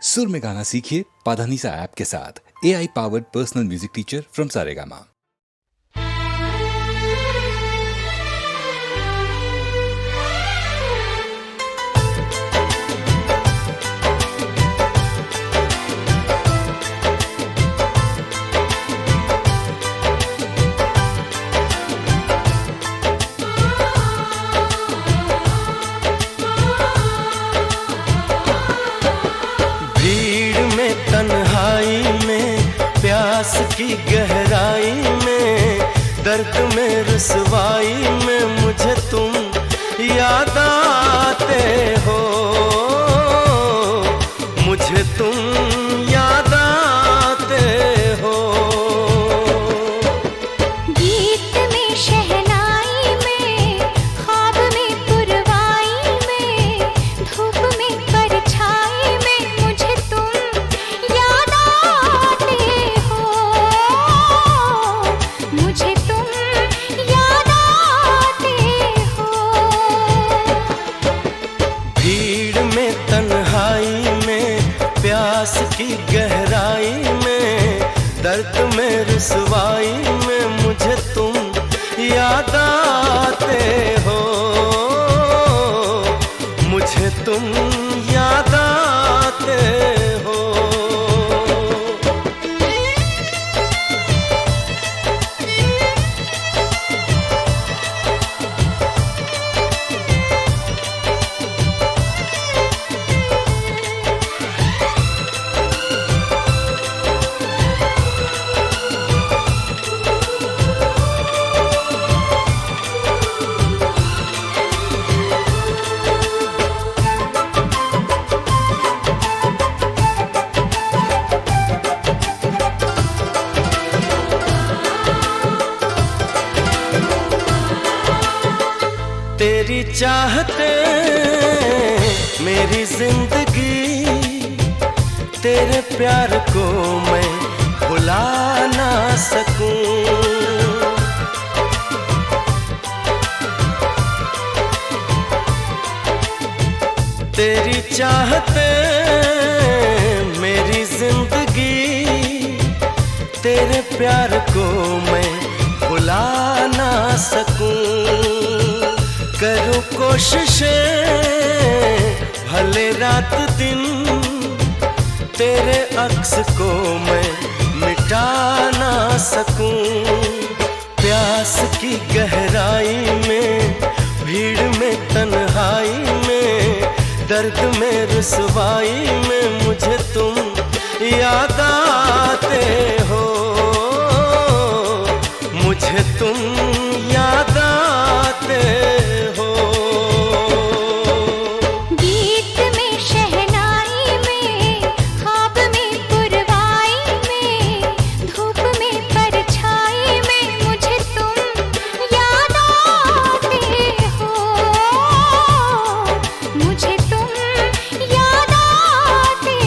सुर में गाना सीखिए पाधानीसा ऐप के साथ। AI powered personal music teacher from Saregama. तन्हाई में, प्यास की गहराई में, दर्द में रुसवाई में मुझे तुम याद आते हो, मुझे तुम याद आते हो। गीत में, शहनाई में, ख्वाब में, पुरवाई में, धूप में, परछाई में मुझे तुम याद आते हो, मुझे तुम याद आते हो। भीड़ में, तन्हाई में, प्यास की गहराई में, दर्द में रुसवाई में मुझे तुम याद आते हो, मुझे तुम याद आते हो। तेरी चाहते मेरी जिंदगी, तेरे प्यार को मैं भुला ना सकूं। तेरी चाहते मेरी जिंदगी, तेरे प्यार को मैं भुला ना सकूं। करूं कोशिशें भले रात दिन, तेरे अक्स को मैं मिटा ना सकूं। प्यास की गहराई में, भीड़ में, तन्हाई में, दर्द में रुसवाई में मुझे तुम याद आते हो, मुझे तुम याद आते हो। गीत में, शहनाई में, ख्वाब में, पुरवाई में, धूप में, परछाई में मुझे तुम याद आते हो, मुझे तुम याद आते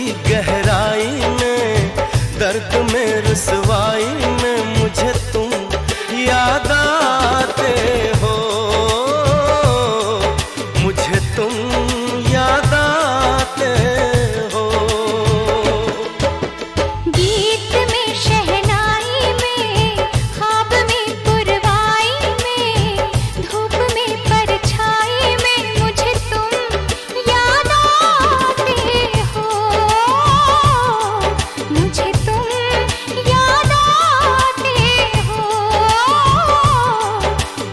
की गहराई में, दर्द में रुसवाई में मुझे तुम याद आते हो, मुझे तुम याद आते हो। गीत में शहनाई में, ख्वाब में पुरवाई में, धूप में परछाई में मुझे तुम याद आते हो, मुझे तुम याद आते हो,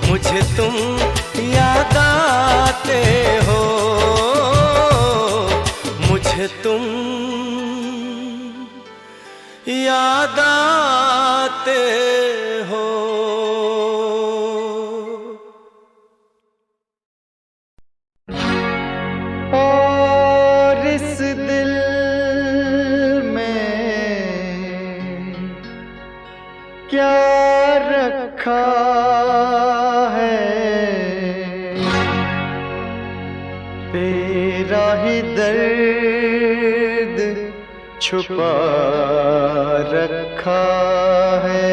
मुझे तुम याद आते हो, मुझे तुम याद आते हो। और इस दिल में क्या रखा है, तेरा ही दर्द छुपा रखा है,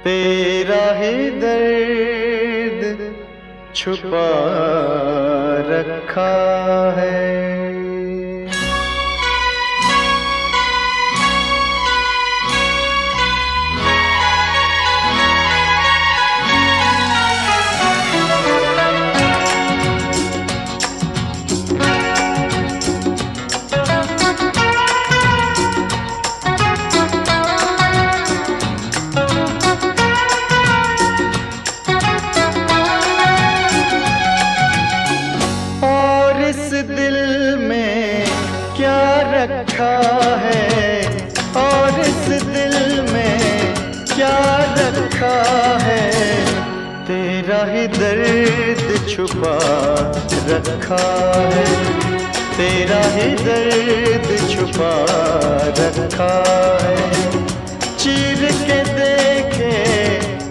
तेरा ही दर्द छुपा रखा है। रखा है, और इस दिल में क्या रखा है, तेरा ही दर्द छुपा रखा है, तेरा ही दर्द छुपा रखा है। चीर के देखे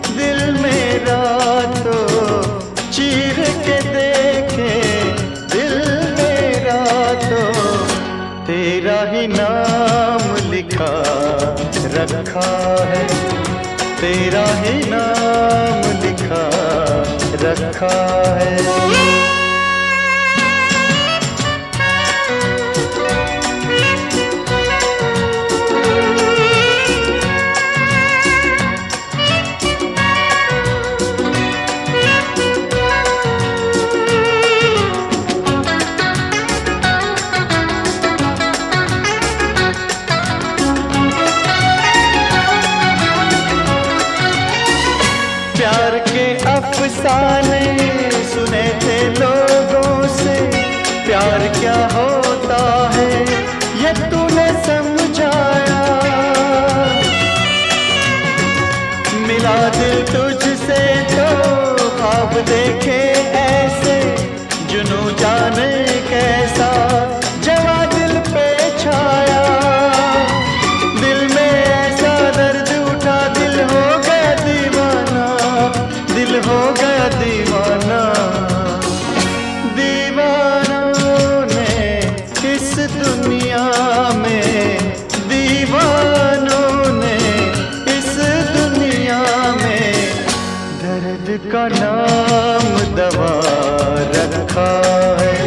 दिल मेरा तो, चीर के देखे दिल मेरा तो, तेरा ही नाम लिखा रखा है, तेरा ही नाम लिखा रखा है। प्यार के अफसाने सुने थे लोगों से, प्यार क्या होता है ये तूने समझाया, मिला दिल तुझसे तो ख्वाब देखे ऐसे, जुनू जाने कैसा जवा दिल पे छाया, दिल में ऐसा दर्द उठा दिल हो गया दीवाना, दिल हो गया दीवाना। दीवानों ने इस दुनिया में, दीवानों ने इस दुनिया में दर्द का नाम दवा रखा है,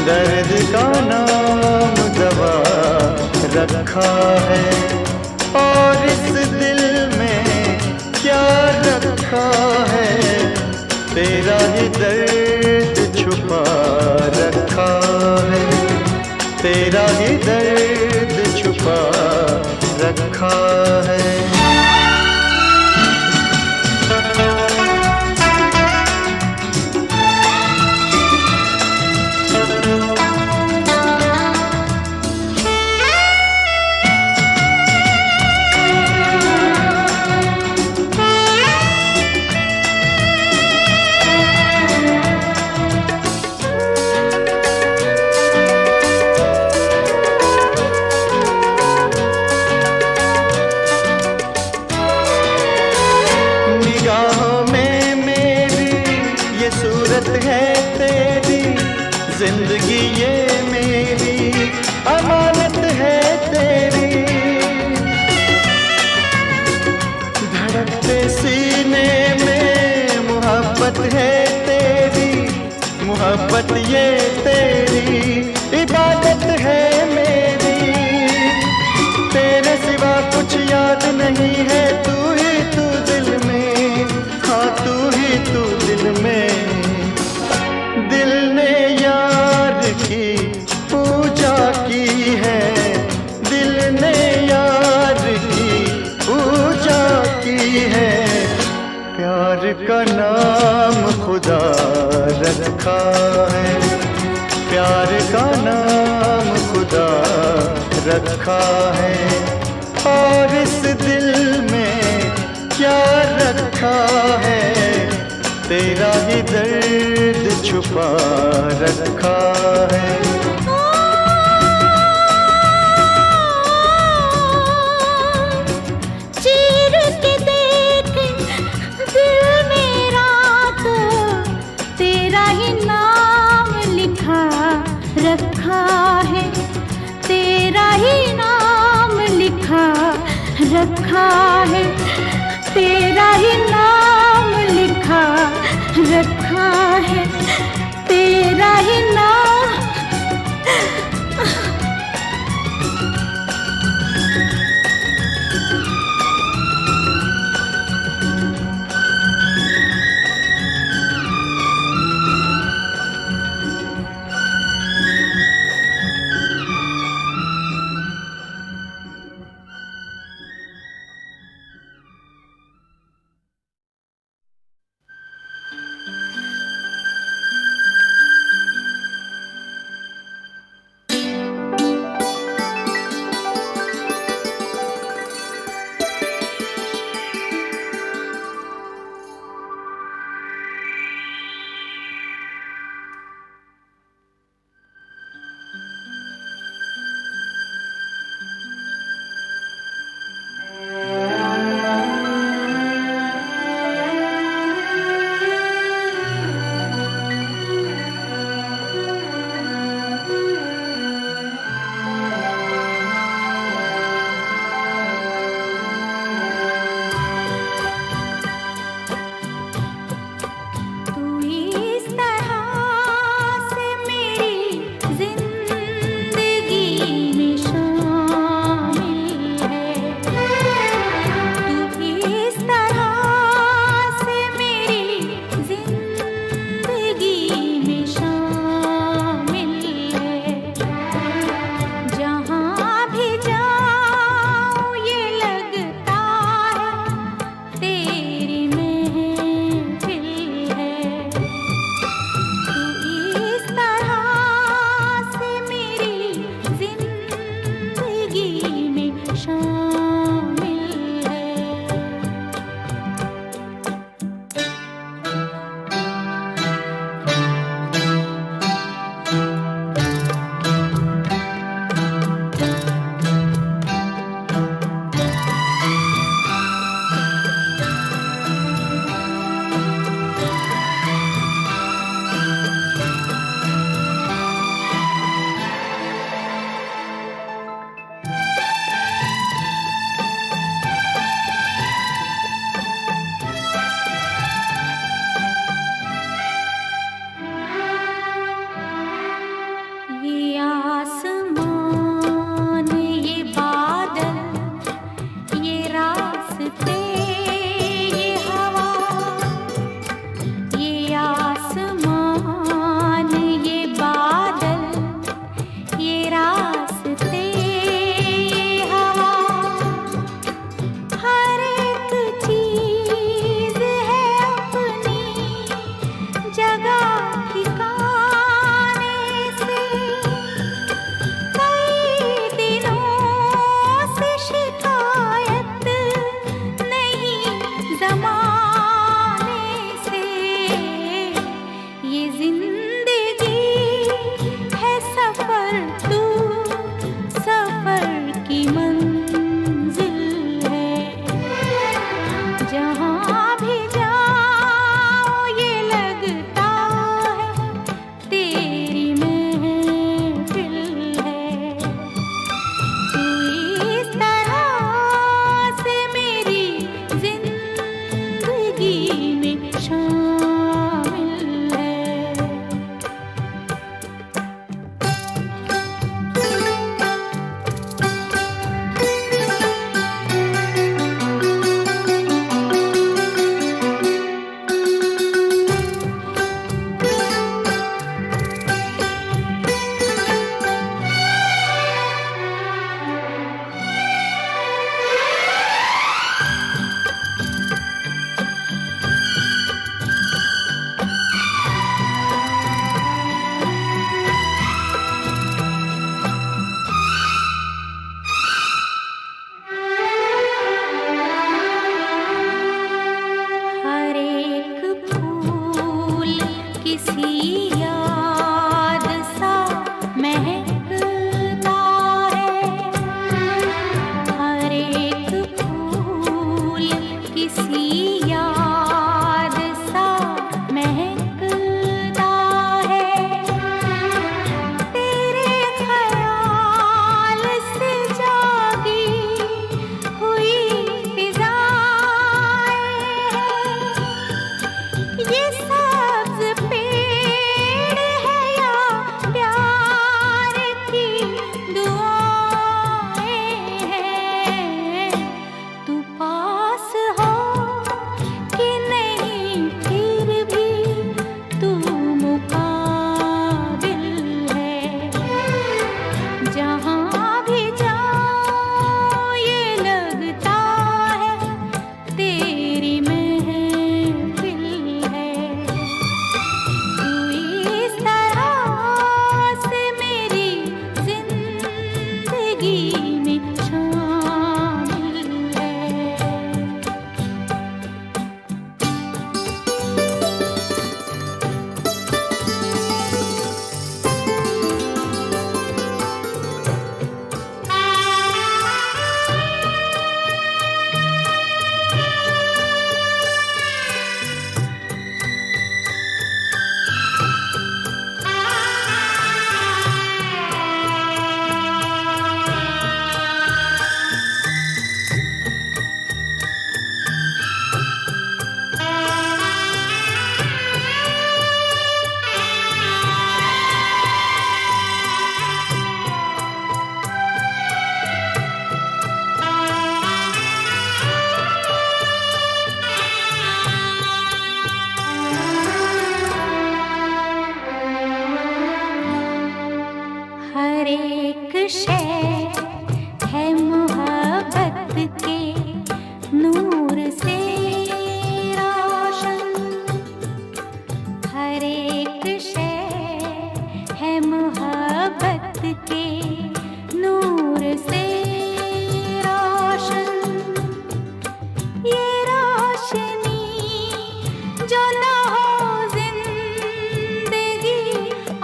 दर्द का नाम दवा रखा है। और इस दिल में क्या रखा है, तेरा ही दर्द छुपा रखा है, तेरा ही दर्द छुपा रखा है। ये तेरी इबादत है मेरी, तेरे सिवा कुछ याद नहीं है, तू ही तू दिल में, हाँ तू ही तू दिल में। दिल ने यार की पूजा की है, दिल ने यार की पूजा की है। प्यार का नाम खुदा रखा है, प्यार का नाम खुदा रखा है। और इस दिल में क्या रखा है, तेरा ही दर्द छुपा रखा है। चीर के देख दिल मेरा तो तेरा ही नाम लिखा रखा है, तेरा ही नाम लिखा रखा है, तेरा ही नाम लिखा रखा है, तेरा ही नाम। के नूर से रोशन, हर एक शय है मोहब्बत के नूर से रोशन। ये रोशनी जो ना हो जिंदगी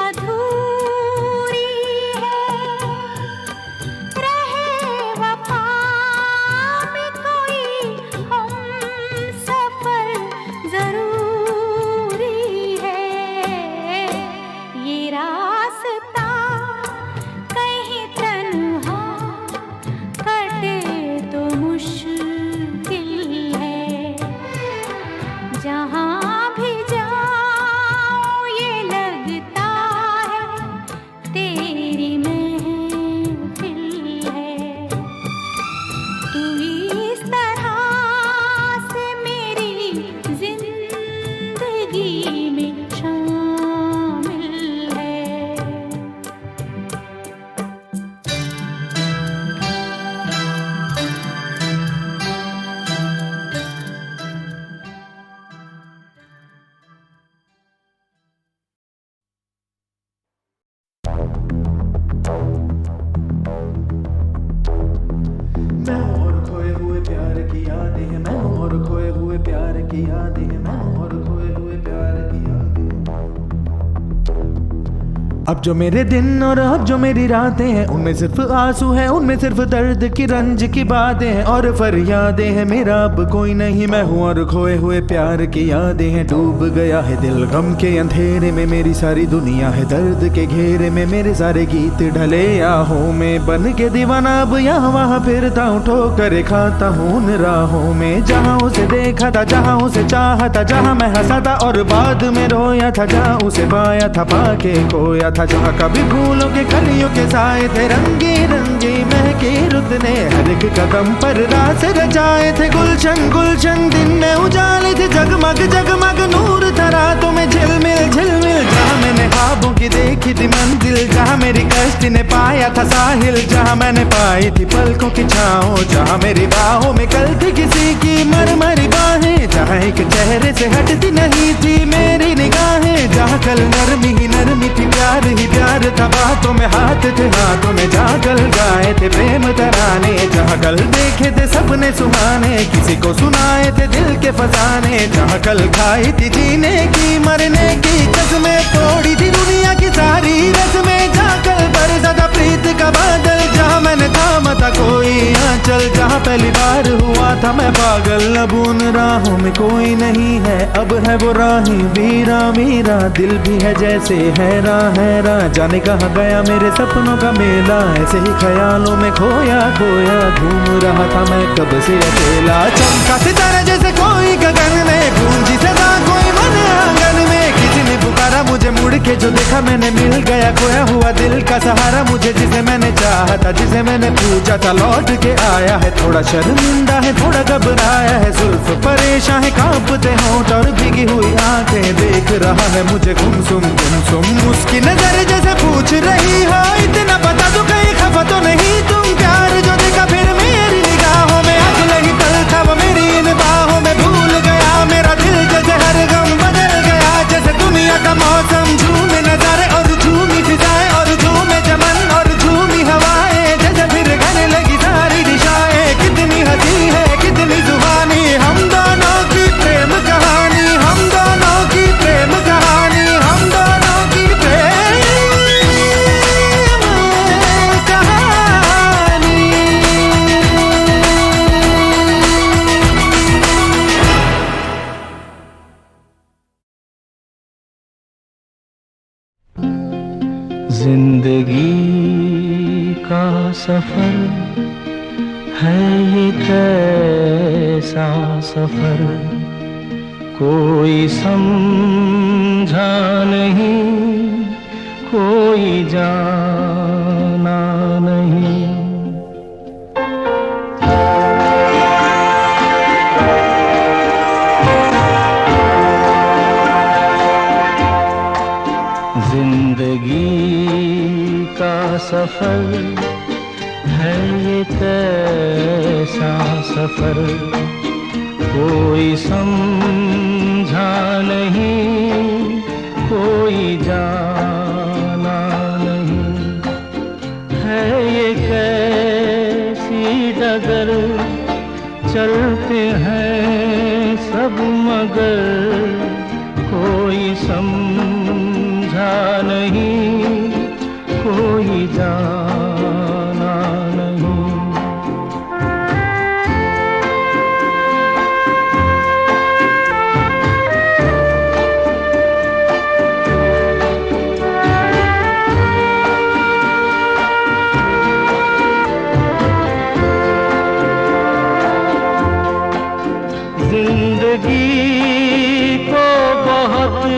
अधूरी है, रहे वफा में कोई हम सफर जरूरी है। ये रास्ता कहीं तन्हा कटे तो मुश्किल है, जहाँ भी जाऊं ये लगता है तेरी महफिल है। तू इस तरह से मेरी जिंदगी में शामिल है। मैं और खोए हुए प्यार की यादें हैं, मैं और खोए हुए प्यार की यादें हैं, मैं और खोए हुए प्यार की यादें हैं। अब जो मेरे दिन और अब जो मेरी रातें हैं, उनमें सिर्फ आंसू हैं, उनमें सिर्फ दर्द की रंज की बातें हैं और फरियादें हैं। मेरा अब कोई नहीं, मैं हूँ और खोए हुए प्यार की यादें हैं। डूब गया है दिल गम के अंधेरे में, मेरी सारी दुनिया है दर्द के घेरे में। मेरे सारे गीत ढले आहों में, बन के दीवाना अब यहाँ वहाँ फिरता हूँ, ठोकर खाता हूँ उन राहों में। जहाँ उसे देखा था, जहाँ उसे चाहा था, जहाँ मैं हंसा था और बाद में रोया था, जहाँ उसे पाया था पाके खोया था, जहाँ कभी फूलों के कलियों के साए थे, रंगी रंगी महकी रुत ने हर एक कदम पर रास रचाए थे। गुलशन गुलशन दिन में उजाले थे, जगमग जगमग नूर था रातों में झिलमिल झिलमिल। जहाँ मैंने ख्वाबों की देखी थी मंजिल, जहाँ मेरी कश्ती ने पाया था साहिल, जहाँ मैंने पाई थी पलकों की छाँव, जहाँ मेरी बाहों में कल थी किसी की मरमरी बाहें, जहाँ एक चेहरे से हटती नहीं थी मेरी निगाहें, जहाँ कल नरमी ही नरमी थी, प्यार ही प्यार था, बातों में हाथ थे हाथों में, जहाँ कल गाए थे प्रेम तराने, जहाँ कल देखे थे सपने सुहाने, किसी को सुनाए थे दिल के फसाने, जहाँ कल खाई थी जीने की मरने की कसमें, तोड़ी थी दुनिया की सारी रस्में, जहाँ कल बरसा था प्रीत का बादल, जहाँ मैंने थामा था कोई आंचल, जहाँ पहली बार हुआ था मैं पागल। अब उन राहों में कोई नहीं है, अब है वो राही वीरा मेरा दिल भी है जैसे हैरान हैरान, जाने कहाँ गया मेरे सपनों का मेला, ऐसे ही ख्यालों में खोया खोया घूम रहा था मैं कब से अकेला। चमका सितारा जैसे कोई गगन में, गूंजी सदा कोई मन आंगन में, किसी ने पुकारा मुझे मुड़ के जो देखा मैंने, मिल गया खोया हुआ दिल का सहारा मुझे, जिसे मैंने चाहा था जिसे मैंने पूछा था लौट के आया है। थोड़ा शर्मिंदा है थोड़ा घबराया है, जुल्फ परेशान है कांपते होंठ और भीगी हुई आंखें, देख रहा है मुझे गुमसुम गुमसुम, उसकी नजर जैसे पूछ रही हो इतना बता दो कहीं खफा तो नहीं तुम। प्यार जो देखा फिर मेरी निगाहों में, अगले ही पल था वो मेरी इन बाहों में, भूल गया मेरा दिल जैसे हर गम बदल गया, जैसे दुनिया का मौसम झूमे नजारे और झूमी फिजाएं और झूमे चमन और झूमी हवाएं, जैसे फिर गाने लगी सारी दिशाएं। कितनी हंसी है कितनी जुबानी, हम दोनों की प्रेम कहानी, हम दोनों की प्रेम कहानी, हम दोनों की प्रेम कहानी। जिंदगी का सफर है ये कैसा सफर, कोई समझा नहीं कोई जाना नहीं। जिंदगी का सफर है ये कैसा कैसा सफर कोई समझा नहीं, कोई जाना नहीं। है ये कैसी डगर, चलते हैं सब मगर कोई समझा नहीं, कोई जाना नहीं। जिंदगी को बहुत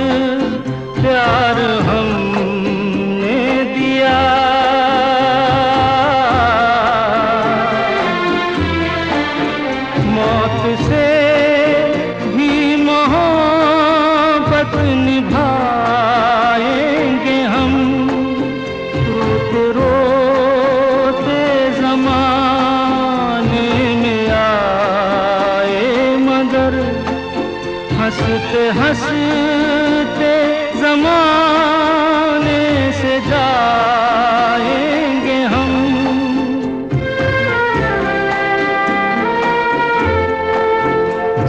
प्यार हमने दिया, मौत से भी मोहब्बत निभाएंगे हम। रोते रोते ज़माने में आए मगर हंसते हंसते ज़माने से जाएंगे हम।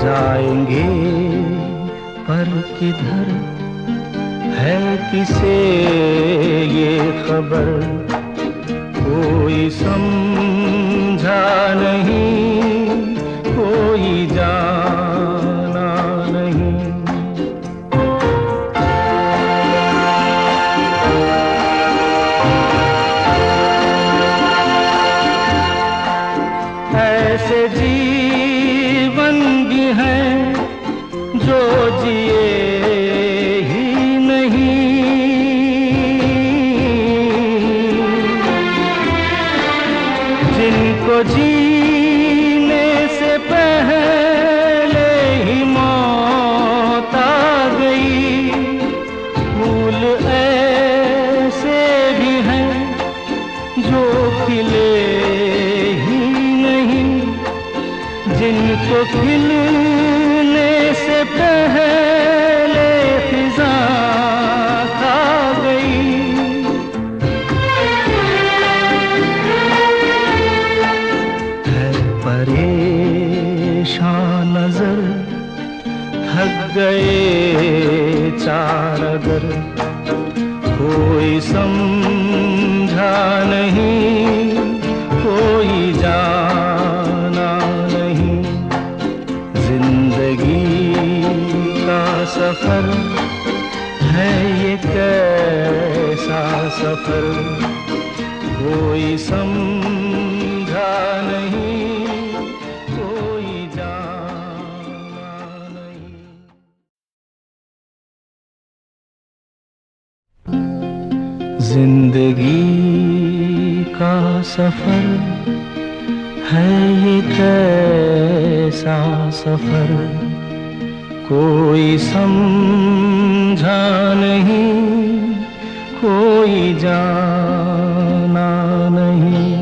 जाएंगे पर किधर है किसे ये खबर, कोई समझा नहीं, कोई जाना नहीं। ऐसे जीवन भी हैं जो जिए ही नहीं, जिनको जीने से पहले ही मौत आ गई। फूल ऐसे भी हैं जो खिले ही नहीं, जिनको खिलने से पहले फिजा खा गई। है परेशान नजर, थक गए चार अगर, कोई समझा नहीं, कोई जाना नहीं। जिंदगी का सफर है ये कैसा सफर, कोई समझा नहीं, कोई जाना नहीं। जिंदगी का सफर है ये कैसा सफर, कोई समझा नहीं, कोई जाना नहीं।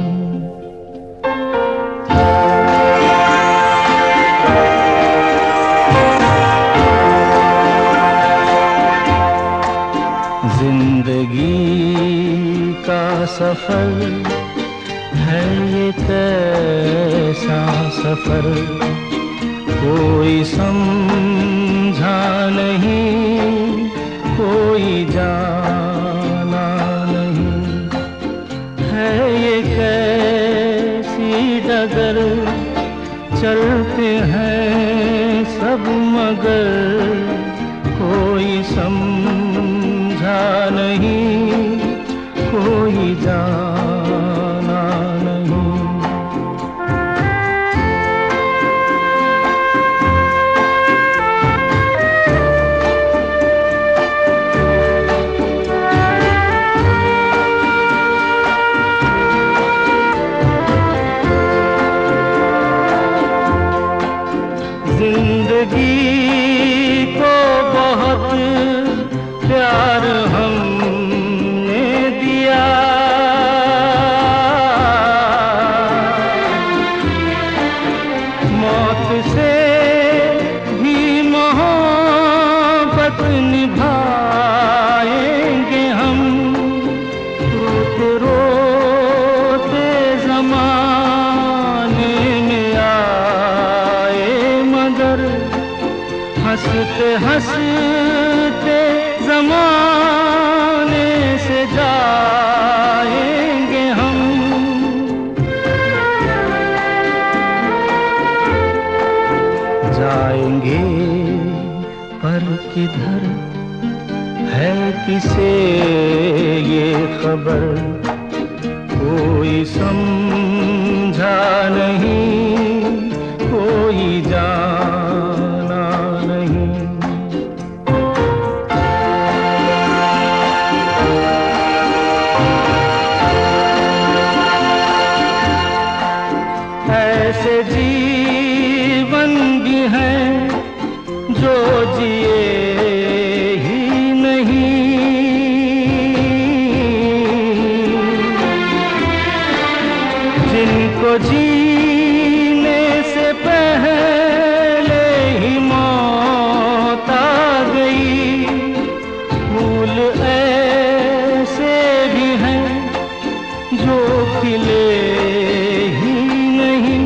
जिंदगी का सफर है ये कैसा सफर, कोई समझा नहीं, कोई जाना नहीं। है ये कैसी डगर, चलते हैं सब मगर कोई समझा नहीं, कोई जाना नहीं। जिंदगी को बहुत प्यार हमने दिया, मौत से भी मोहब्बत निभाएंगे हम, रोते रोते ज़माने में आए मगर हंसते हंसते ज़माने से जाएंगे हम। जाएंगे पर किधर है किसे ये खबर, कोई समझा नहीं, कोई जाना नहीं। ऐसे जीवन भी हैं जो जिए ही नहीं, जिनको जीने से पहले ही मौत आ गई। फूल ऐसे भी हैं जो खिले ही नहीं,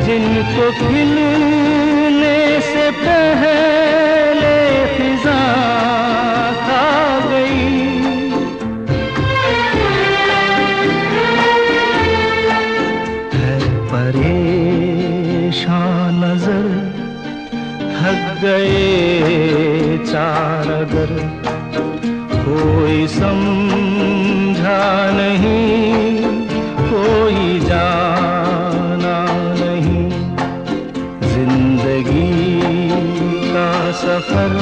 जिनको खिलने से पहले फिजा खा गई। है परेशान नजर, थक गए चार अगर, कोई समझा नहीं, कोई जाना नहीं। जिंदगी का सफर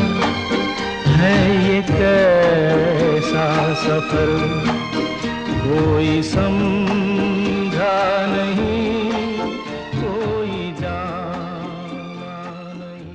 है ये कैसा सफर, कोई समझा नहीं, कोई जाना नहीं।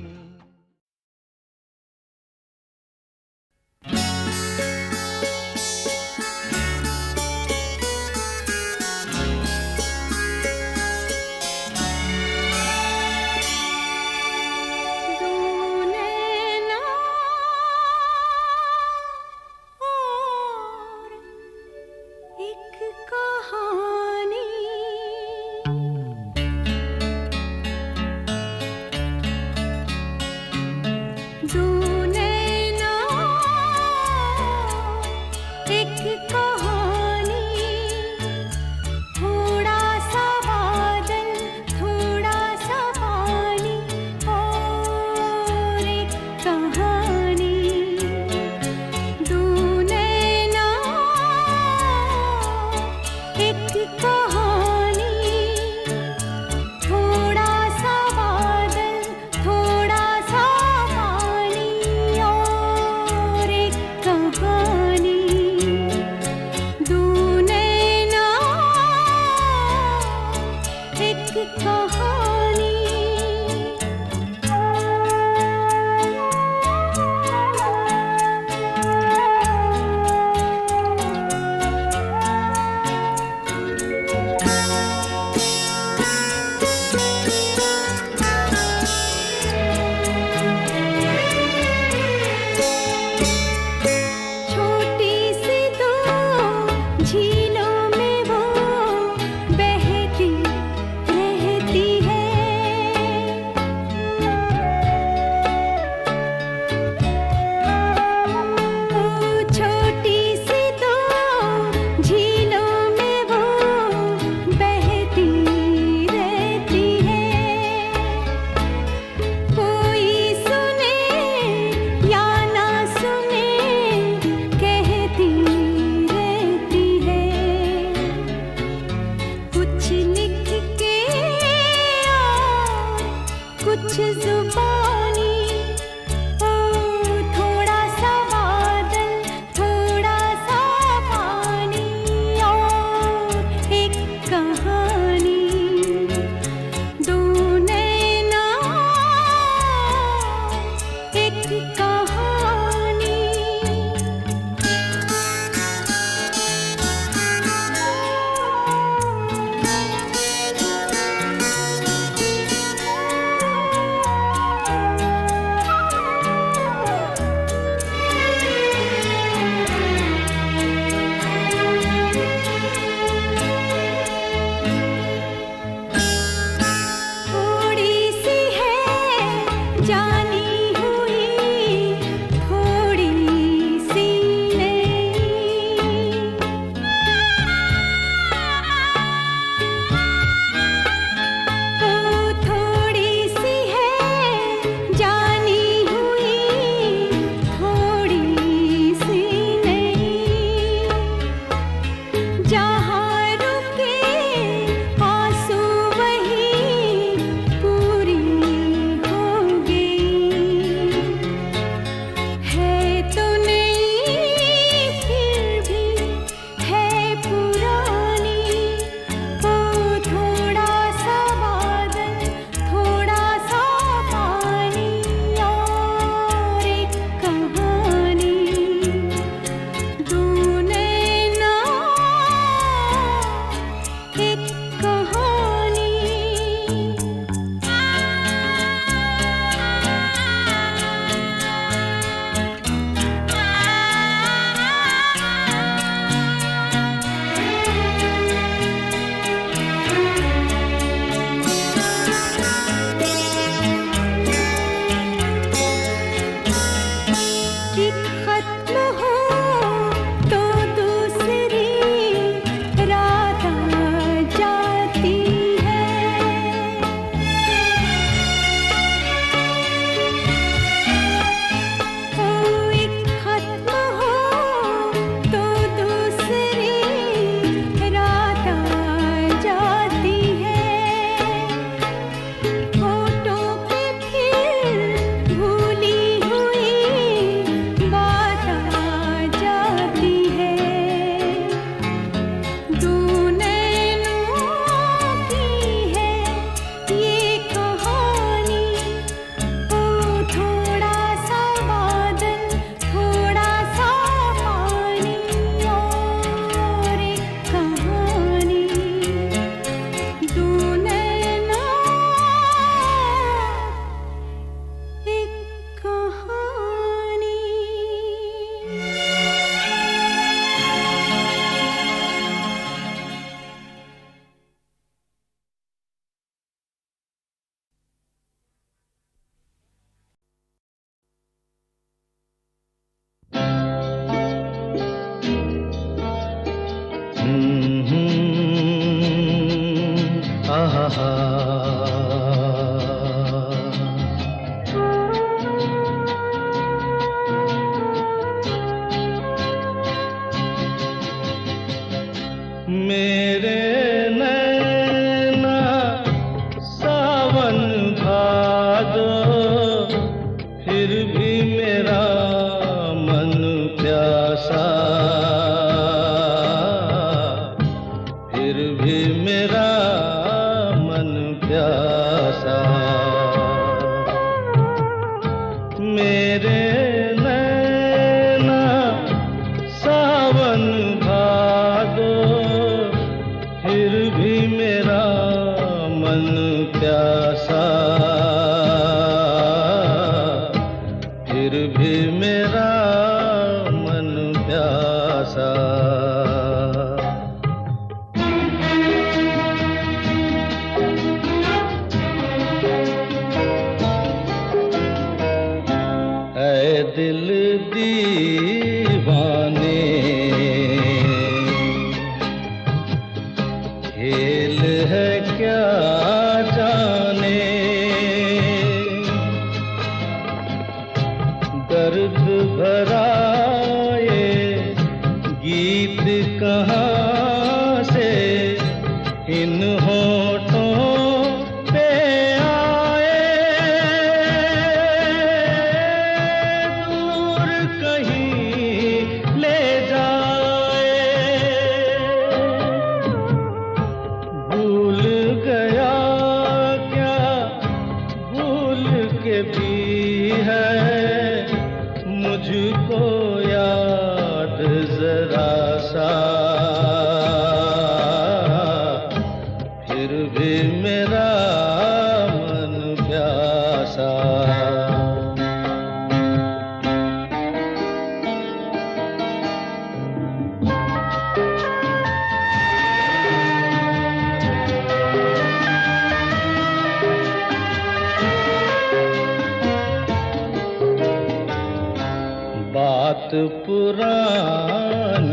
पुरानी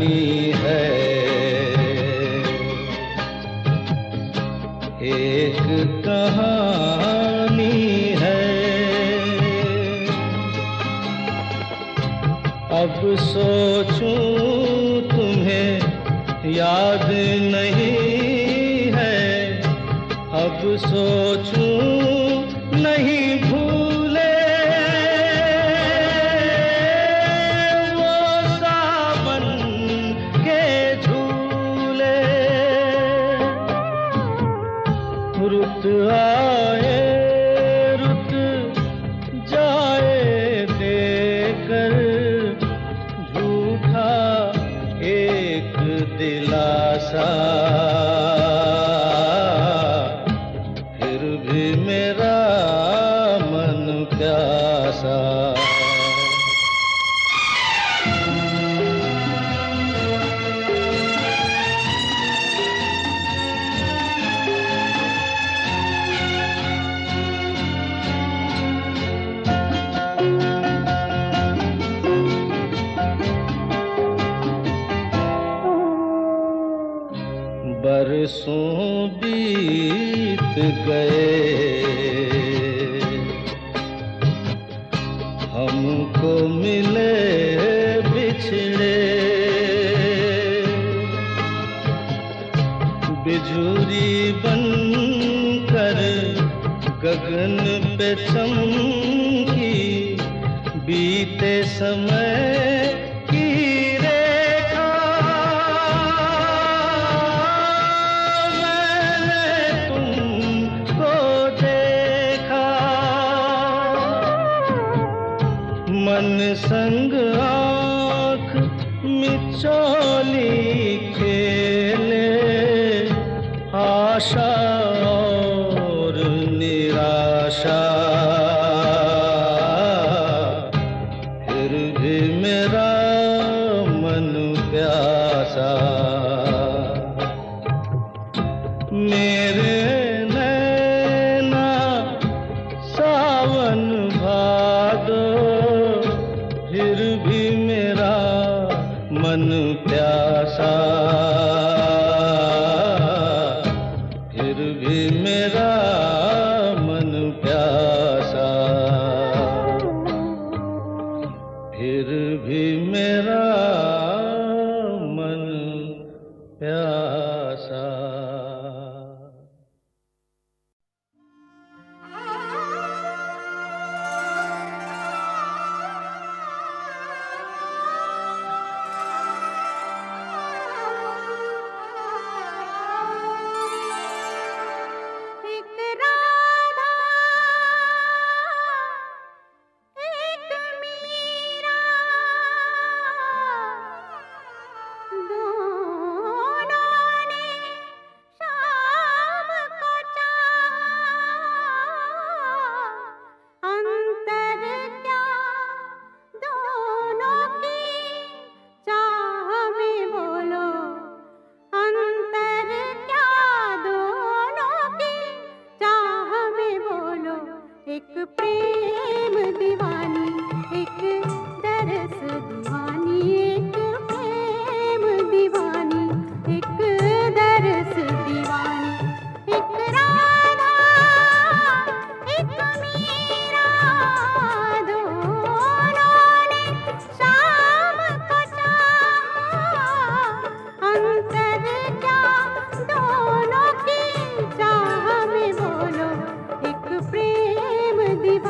है, एक कहानी है। अब सोचूं तुम्हें याद नहीं है, अब सोचूं नहीं भूले वो सावन के झूले। रुत आए रुत जाए देकर झूठा एक दिलासा, फिर भी मेरा मन प्यासा। बरसों बीत गए, हमको मिले बिछड़े। बिजुरी बनकर गगन पे चमकी, बीते समय की रेखा। मैंने तुमको देखा, मन संग आँख मिचौली खेले, आशा और निराशा। फिर भी मेरा मन प्यासा। मेरे नैना सावन भादो, फिर भी मेरा मन प्यासा। फिर भी मेरा मन प्यासा। फिर भी मेरा मन प्यासा। एक राधा एक मीरा, दोनों ने शाम को चाहा। अंतर क्या दोनों की चाह में बोलो, अंतर क्या दोनों की चाह में बोलो। एक प्रेम दीवानी, एक दरस दीवानी, एक प्रेम दीवानी, एक दरस दीवानी। एक राधा एक मीरा, दोनों ने शाम को चाहा। अंतर क्या दोनों की चाह में बोलो। एक प्रेम दीवानी,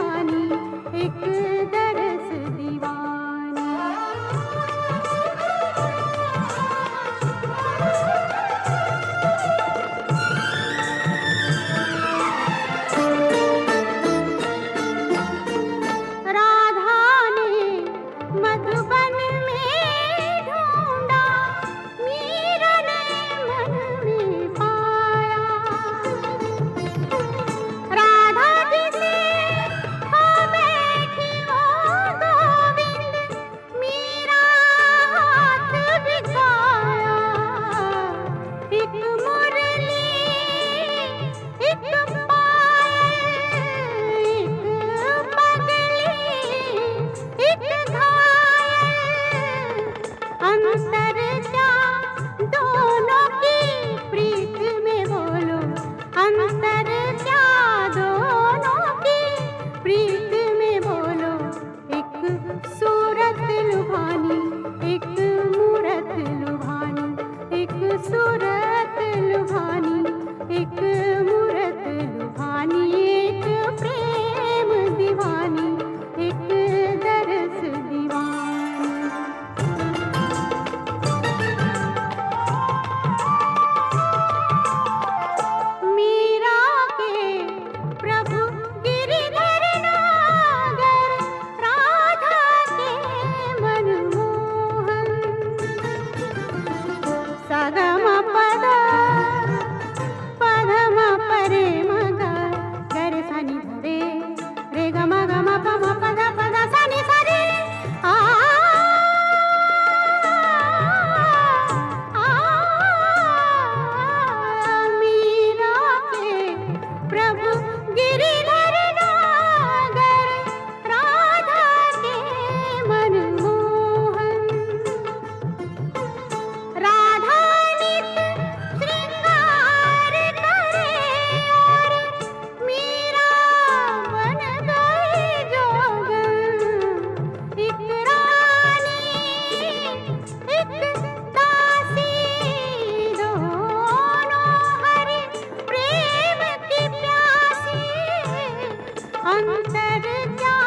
अंतर क्या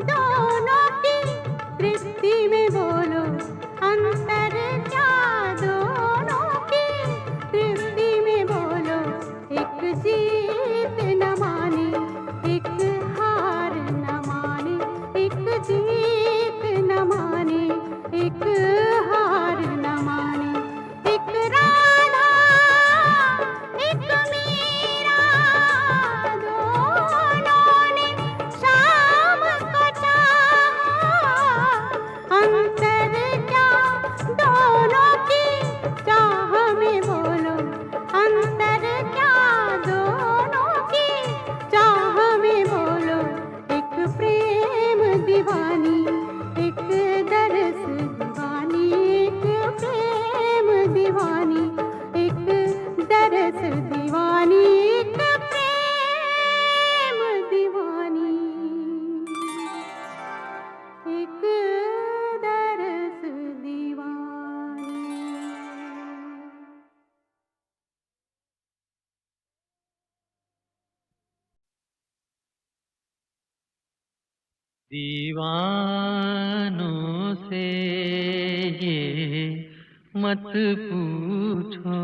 दोनों की तृप्ति में बोलो, अंतर क्या दोनों की तृप्ति में बोलो। एक जीत न माने, एक हार न माने, एक जीत न माने, एक हार न माने। एक राधा एक मीरा, दोनों ने शाम को चाहा। अंतर क्या दोनों की चाह में बोलो, अंतर क्या दोनों की चाह में बोलो। एक प्रेम दीवानी, एक दरस दीवानी, एक प्रेम दीवानी, एक दरस दीवानी, एक प्रेम दीवानी, एक दरस दीवानी। दीवानों से ये मत पूछो,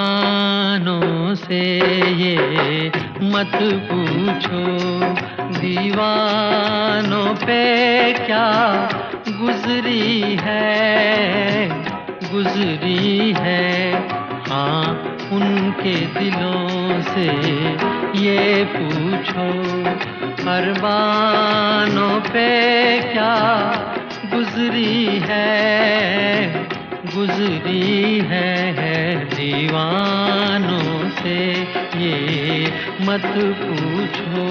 दीवानों से ये मत पूछो, दीवानों पे क्या गुजरी है। हाँ, उनके दिलों से ये पूछो, अरमानों पे क्या गुजरी है। दीवानों से ये मत पूछो।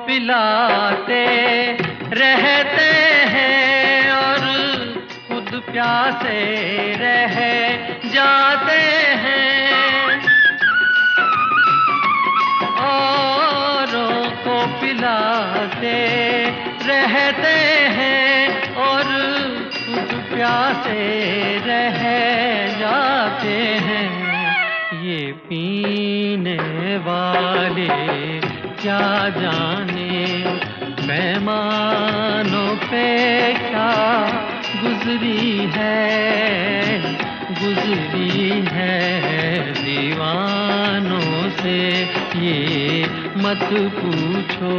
पिलाते रहते हैं और खुद प्यासे रह जाते हैं। औरों को पिलाते रहते हैं और खुद प्यासे रह जाते हैं। ये पीने वाले क्या जाने मेहमानों पे क्या गुजरी है। दीवानों से ये मत पूछो।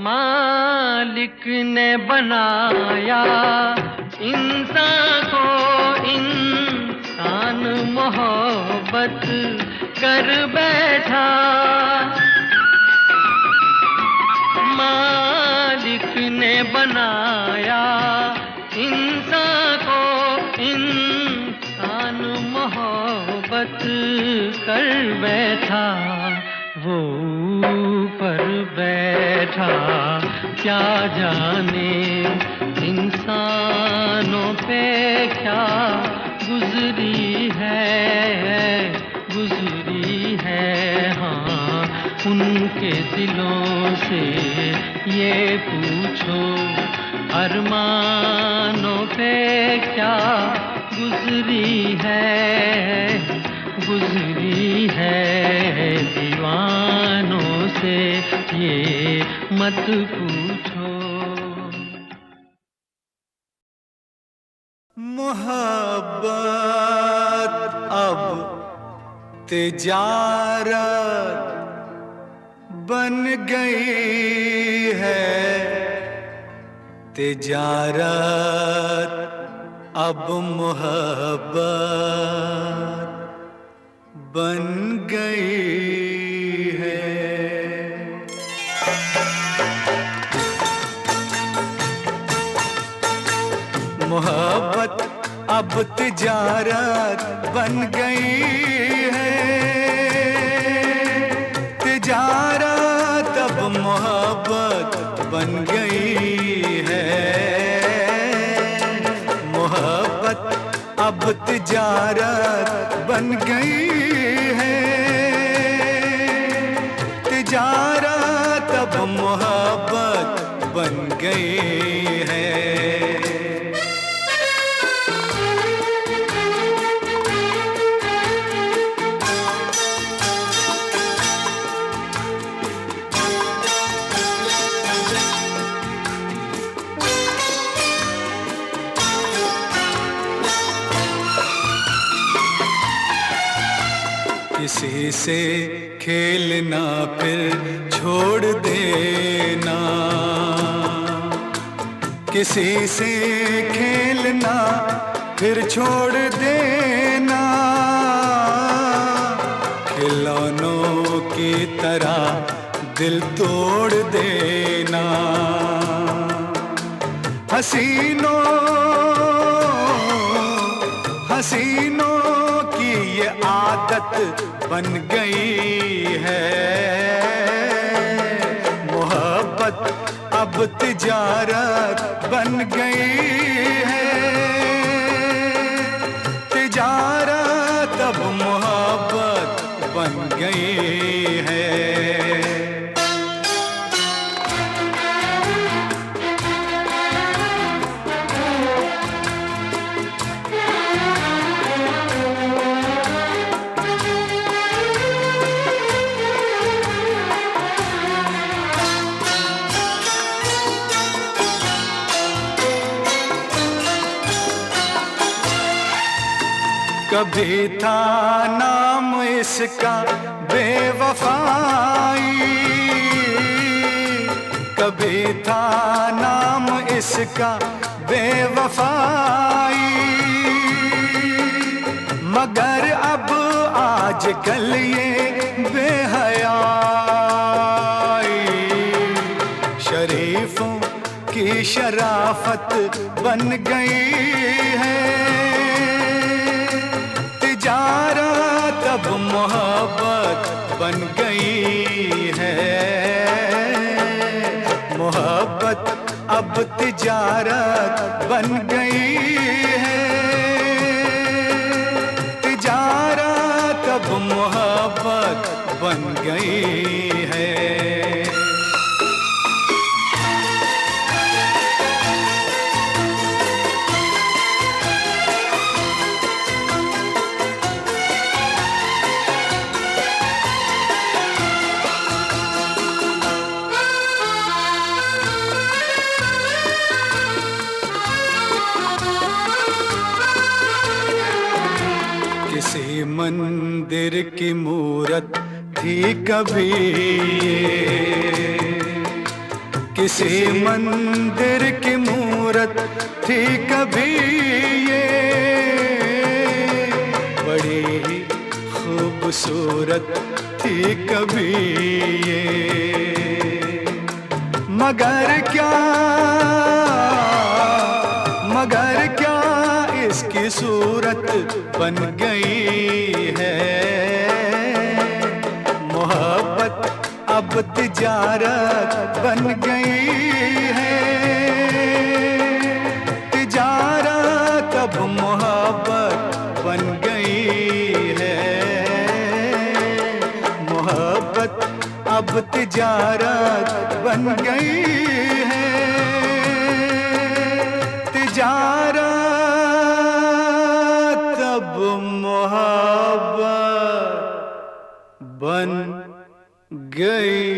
मालिक ने बनाया इंसान को, इंसान मोहब्बत कर बैठा। मालिक ने बनाया इंसान को, इंसान मोहब्बत कर बैठा। वो ऊपर बैठा क्या जाने इंसानों पे क्या गुजरी है। हाँ, उनके दिलों से ये पूछो, अरमानों पे क्या गुजरी है। दीवानों से ये मत पूछो। मोहब्बत अब तिजारत बन गई है तिजारत, अब मोहब्बत बन गई है। मोहब्बत अब तिजारत बन गई है, तिजारत अब मोहब्बत बन गई है। मोहब्बत अब तिजारत बन गई है, तिजारत अब मोहब्बत बन गई है। किसी से खेलना फिर छोड़ देना, किसी से खेलना फिर छोड़ देना, खिलौनों की तरह दिल तोड़ देना। हसीनों हसीनों की ये आदत बन गई है। मोहब्बत अब तिजारत बन गई है, तिजारत अब मोहब्बत बन गई है। कभी था नाम इसका बेवफाई, कभी था नाम इसका बेवफाई, मगर अब आजकल ये बेहयाई शरीफों की शराफत बन गई है। तिजारत अब मोहब्बत बन गई है, मोहब्बत अब तिजारत बन गई है, तिजारत अब मोहब्बत बन गई है। किसी मंदिर की मूरत थी कभी ये, किसी मंदिर की मूरत थी कभी ये, बड़ी ही खूबसूरत थी कभी ये, मगर क्या इसकी सूरत बन गई है। मोहब्बत अब तिजारत बन गई है, तिजारत अब मोहब्बत बन गई है। मोहब्बत अब तिजारत बन गई है, तिजारत अब मोहब्बत बन गई।